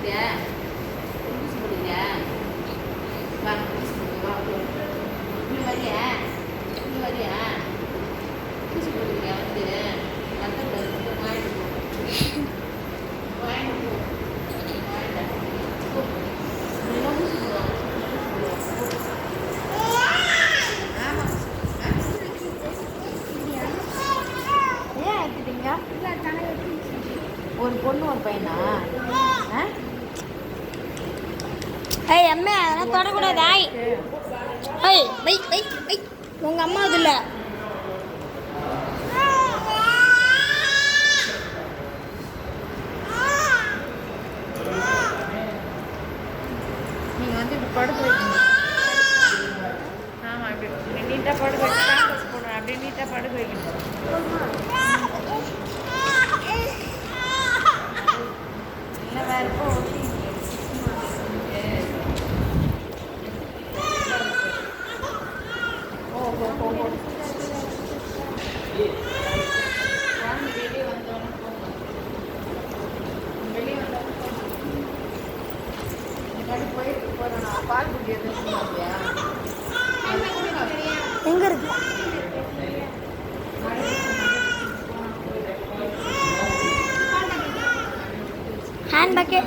போடுறியா? ஊசி போடுறியா? வா ஊசி போடு வா. இங்கே வரியா? இங்கே வரியா? ஊசி போடுறியா வந்து ரத்தத்தில் வாங்கிட்டு போ. வாங்கிட்டு போ. ஒரு பொண்ணு ஒரு பையனா? ஏய் அம்மா அதெல்லாம் தொடக்கூடாது. ஏய் வை வை வை உங்க அம்மா அதுல நீங்கள் வந்து இப்படி படுக்க வைக்கணும். ஆமாம் இப்படி நீட்டாக படுக்க வச்சு பேம்பர்ஸ் போடணும். அப்படியே நீட்டாக படுக்க வைக்கணும். இல்லை வேறு இப்போ வெளியே வந்தோன்னு போங்க. வெளியே வந்தோன்னு முன்னாடி போயிட்டு போகிறோம். நான் பால் குடி எதுவும் இல்லையா? எங்க இருக்கு ஹேண்ட் பேக்கே